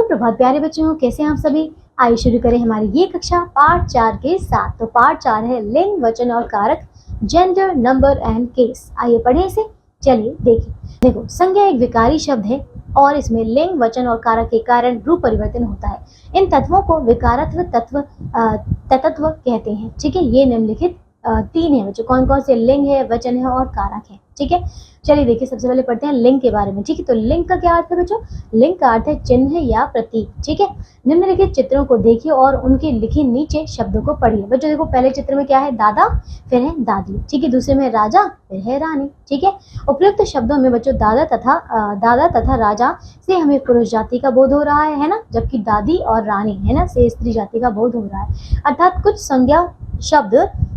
सुप्रभात प्यारे बच्चों, कैसे हैं आप सभी। आइए शुरू करें हमारी ये कक्षा पार्ट 4 के साथ। तो पार्ट 4 है लिंग, वचन और कारक, जेंडर, नंबर एंड केस। आइए पढ़ें इसे। चलिए देखो, संज्ञा एक विकारी शब्द है और इसमें लिंग, वचन और कारक के कारण रूप परिवर्तन होता है। इन तत्वों को विकारत्व तत्व कहते हैं। ठीक है, ये निम्नलिखित 3 है बच्चों। कौन कौन से लिंग है, वचन है और कारक है। ठीक है, चलिए देखिए, सबसे पहले पढ़ते हैं लिंग के बारे में। ठीक है, तो लिंग का क्या अर्थ है बच्चों? लिंग का अर्थ है चिन्ह या प्रतीक। ठीक है, निम्नलिखित चित्रों को देखिए और उनके लिखे नीचे शब्दों को पढ़िए। बच्चों देखो, पहले चित्र में क्या है? दादा, फिर है दादी। ठीक है, दूसरे में राजा, फिर है रानी। ठीक है, उपयुक्त शब्दों में बच्चों दादा तथा राजा से हमें पुरुष जाति का बोध हो रहा है ना, जबकि दादी और रानी है ना से स्त्री जाति का बोध हो रहा है। अर्थात कुछ संज्ञा शब्द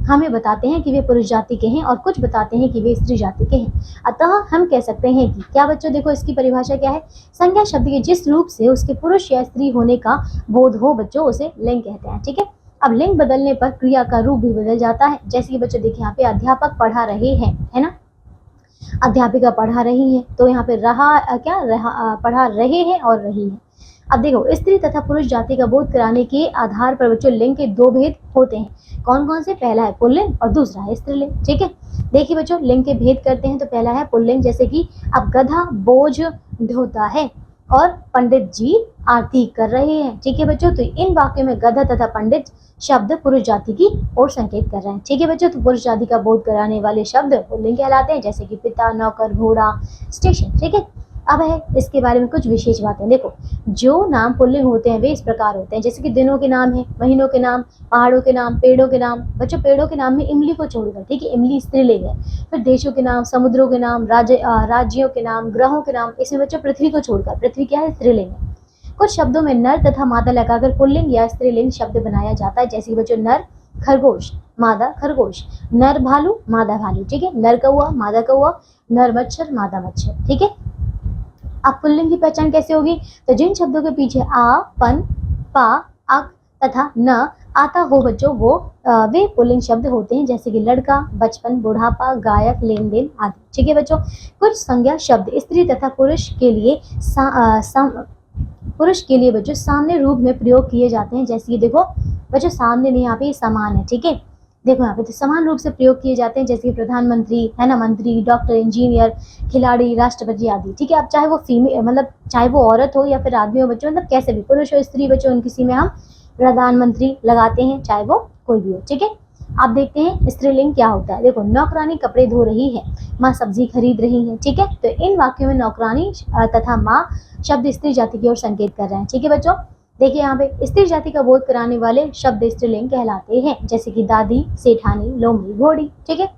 हमें बताते हैं कि वे पुरुष जाति के हैं और कुछ बताते हैं कि वे स्त्री जाति के हैं। अतः हम कह सकते हैं कि क्या बच्चों, देखो इसकी परिभाषा क्या है? संज्ञा शब्द के जिस रूप से उसके पुरुष या स्त्री होने का बोध हो बच्चों, उसे लिंग कहते हैं। ठीक है, अब लिंग बदलने पर क्रिया का रूप भी बदल जाता है। जैसे कि बच्चों देखिए, यहाँ पे अध्यापक पढ़ा रहे हैं, है ना, अध्यापिका पढ़ा रही है, तो यहाँ पे पढ़ा रहे हैं और रही है। अब देखो, स्त्री तथा पुरुष जाति का बोध कराने के आधार पर बच्चों लिंग के 2 भेद होते हैं। कौन कौन से? पहला है पुल्लिंग और दूसरा है स्त्रीलिंग। ठीक है, देखिए बच्चों, लिंग के भेद करते हैं। तो पहला है पुल्लिंग, जैसे कि अब गधा बोझ ढोता है और पंडित जी आरती कर रहे हैं। ठीक है बच्चों, तो इन वाक्यों में गधा तथा पंडित शब्द पुरुष जाति की ओर संकेत कर रहे हैं। ठीक है बच्चों, तो पुरुष जाति का बोध कराने वाले शब्द पुल्लिंग कहलाते हैं, जैसे कि पिता, नौकर, घोड़ा, स्टेशन। ठीक है, अब है इसके बारे में कुछ विशेष बातें। देखो, जो नाम पुल्लिंग होते हैं वे इस प्रकार होते हैं, जैसे कि दिनों के नाम है, महीनों के नाम, पहाड़ों के नाम, पेड़ों के नाम। बच्चों पेड़ों के नाम में इमली को छोड़कर, ठीक है, इमली स्त्रीलिंग है। फिर देशों के नाम, समुद्रों के नाम, राज्यों के नाम, ग्रहों के नाम, इसमें बच्चों पृथ्वी को छोड़कर, पृथ्वी क्या है? स्त्रीलिंग है। कुछ शब्दों में नर तथा मादा लगाकर पुल्लिंग या स्त्रीलिंग शब्द बनाया जाता है, जैसे बच्चों नर खरगोश, मादा खरगोश, नर भालू, मादा भालू। ठीक है, नर कौआ, मादा कौआ, नर मच्छर, मादा मच्छर। ठीक है, अब पुल्लिंग की पहचान कैसे होगी? तो जिन शब्दों के पीछे आ, पन, पा, अक तथा न आता हो बच्चों, वे पुल्लिंग शब्द होते हैं, जैसे कि लड़का, बचपन, बुढ़ापा, गायक, लेन देन आदि। ठीक है बच्चों, कुछ संज्ञा शब्द स्त्री तथा पुरुष के लिए बच्चों सामने रूप में प्रयोग किए जाते हैं, जैसे कि देखो बच्चों, सामने नहीं, यहाँ पे समान है। ठीक है, देखो यहाँ पे तो समान रूप से प्रयोग किए जाते हैं, जैसे कि प्रधानमंत्री, है ना, मंत्री, डॉक्टर, इंजीनियर, खिलाड़ी, राष्ट्रपति आदि। ठीक है, अब चाहे वो फीमेल, मतलब चाहे वो औरत हो या फिर आदमी हो बच्चों, मतलब कैसे भी, पुरुष हो स्त्री बच्चों, उन किसी में हम प्रधानमंत्री लगाते हैं, चाहे वो कोई भी हो। ठीक है, आप देखते हैं स्त्रीलिंग क्या होता है। देखो, नौकरानी कपड़े धो रही है, माँ सब्जी खरीद रही है। ठीक है, तो इन वाक्यों में नौकरानी तथा माँ शब्द स्त्री जाति की ओर संकेत कर रहे हैं। ठीक है बच्चों, देखिए यहाँ पे स्त्री जाति का बोध कराने वाले शब्द स्त्रीलिंग कहलाते हैं, जैसे कि दादी, सेठानी, लोमड़ी, घोड़ी। ठीक है,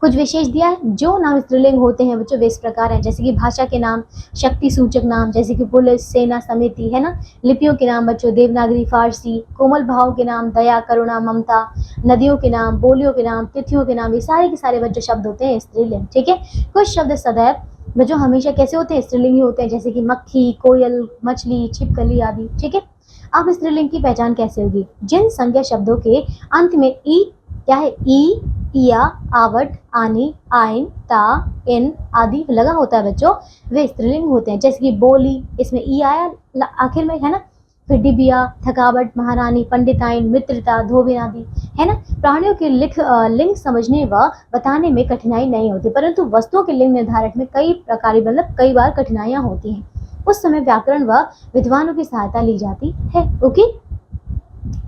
कुछ विशेष दिया है। जो नाम स्त्रीलिंग होते हैं बच्चों वे इस प्रकार हैं, जैसे कि भाषा के नाम, शक्ति सूचक नाम, जैसे कि पुलिस, सेना, समिति, है ना। लिपियों के नाम बच्चों देवनागरी, फारसी। कोमल भाव के नाम दया, करुणा, ममता। नदियों के नाम, बोलियों के नाम, तिथियों के नाम, ये सारे के सारे बच्चों शब्द होते हैं स्त्रीलिंग। ठीक है, कुछ शब्द सदैव बच्चों हमेशा कैसे होते हैं? स्त्रीलिंग ही होते हैं, जैसे कि मक्खी, कोयल, मछली, छिपकली आदि। ठीक है, अब स्त्रीलिंग की पहचान कैसे होगी? जिन संज्ञा शब्दों के अंत में ई क्या है? ई, इया, आवट, आनी, आइन, ता, इन आदि लगा होता है बच्चों, वे स्त्रीलिंग होते हैं, जैसे कि बोली, इसमें ई आया आखिर में, है ना। फिर डिबिया, थकावट, महारानी, पंडिताइन, मित्रता, धोबिन आदि, है ना। प्राणियों के लिंग समझने व बताने में कठिनाई नहीं होती, परंतु वस्तुओं के लिंग निर्धारण में कई बार कठिनाइयां होती हैं। उस समय व्याकरण व विद्वानों की सहायता ली जाती है। ओके,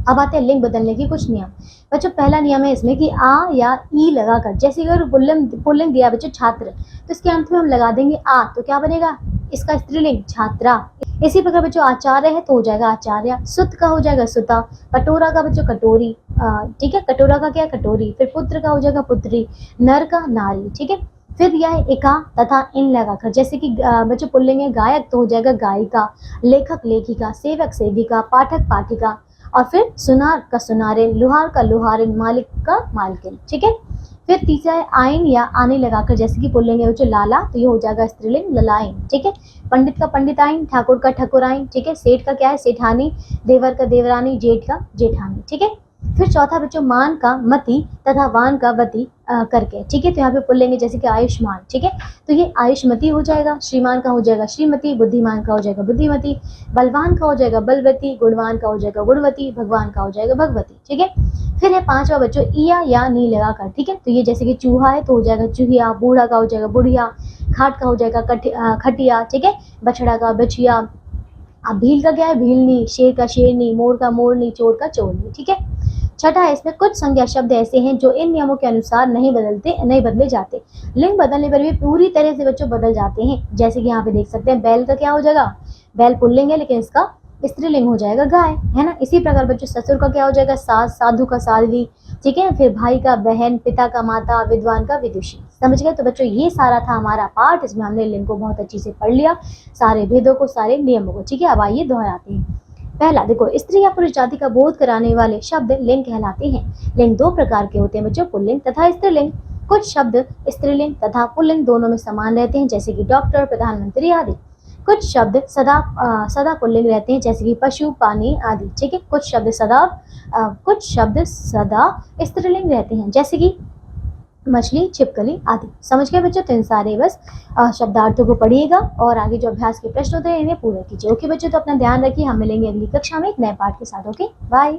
अब आते हैं लिंग बदलने के कुछ नियम। बच्चों पहला नियम है इसमें कि आ या ई लगाकर, जैसे अगर पुल्लिंग दिया बच्चों छात्र, तो इसके अंत में हम लगा देंगे आ, तो क्या बनेगा? इसका स्त्रीलिंग छात्रा। इसी प्रकार बच्चों आचार्य है तो हो जाएगा आचार्य, सुत का हो जाएगा सुता, कटोरा का बच्चों कटोरी। ठीक है, कटोरा का क्या? कटोरी। फिर पुत्र का हो जाएगा पुत्री, नर का नारी। ठीक है, फिर यह है एका तथा इन लगाकर, जैसे कि बच्चों पुल्लिंग है गायक तो हो जाएगा गायिका, लेखक लेखिका, सेवक सेविका, पाठक पाठिका, और फिर सुनार का सुनारिन, लुहार का लुहारिन, मालिक का मालकिन। ठीक है, फिर तीसरा है आइन या आने लगाकर, जैसे कि पुल्लिंग है बच्चों लाला, तो ये हो जाएगा स्त्रीलिंग ललाइन। ठीक है, पंडित का पंडिताइन, ठाकुर का ठकुराइन। ठीक है, सेठ का क्या है? सेठानी, देवर का देवरानी, जेठ का जेठानी। ठीक है, फिर चौथा बच्चों मान का मति तथा वान का वती करके, ठीक है। तो यहाँ पे पुल्लिंग है जैसे कि आयुष्मान, ठीक है। तो ये आयुष्मती हो जाएगा, श्रीमान का हो जाएगा श्रीमती, बुद्धिमान का हो जाएगा बुद्धिमती, बलवान का हो जाएगा बलवती, गुणवान का हो जाएगा गुणवती, भगवान का हो जाएगा भगवती, ठीक है। फिर है पांचवा बच्चों इया या नी लगाकर, ठीक है। तो ये जैसे कि चूहा है तो हो जाएगा चूहिया, बूढ़ा का हो जाएगा बुढ़िया, खाट का हो जाएगा खटिया, ठीक है। बछड़ा का बछिया। अब भील का क्या है भीलनी, शेर का शेरनी, मोर का मोरनी, चोर का चोरनी, ठीक है। छठा है इसमें कुछ संज्ञा शब्द ऐसे हैं जो इन नियमों के अनुसार नहीं बदले जाते। लिंग बदलने पर भी पूरी तरह से बच्चों बदल जाते हैं। जैसे कि यहाँ पे देख सकते हैं बैल का क्या हो जाएगा, बैल पुल्लिंग है लेकिन इसका स्त्रीलिंग हो जाएगा गाय, है ना। इसी प्रकार बच्चों ससुर का क्या हो जाएगा सास, साधु का साध्वी, ठीक है। फिर भाई का बहन, पिता का माता, विद्वान का विदुषी। समझ गए। तो बच्चों ये सारा था हमारा पाठ, इसमें हमने लिंग को बहुत अच्छी से पढ़ लिया, सारे भेदों को, सारे नियमों को, ठीक है। अब आइए दोहराते हैं। पहला देखो, स्त्री या पुरुष जाति का बोध कराने वाले शब्द लिंग कहलाते हैं। लिंग दो प्रकार के होते हैं बच्चों, पुल्लिंग तथा स्त्रीलिंग। कुछ शब्द स्त्रीलिंग तथा पुल्लिंग दोनों में समान रहते हैं, जैसे कि डॉक्टर, प्रधानमंत्री आदि। कुछ शब्द सदा पुल्लिंग रहते हैं, जैसे कि पशु, पानी आदि, ठीक है। कुछ शब्द सदा स्त्रीलिंग रहते हैं, जैसे कि मछली, छिपकली आदि। समझ गए बच्चों। तो इन सारे बस शब्दार्थों को पढ़िएगा और आगे जो अभ्यास के प्रश्न होते हैं इन्हें पूरा कीजिए। ओके बच्चों, तो अपना ध्यान रखिए। हम मिलेंगे अगली कक्षा में एक नए पाठ के साथ। Okay, bye.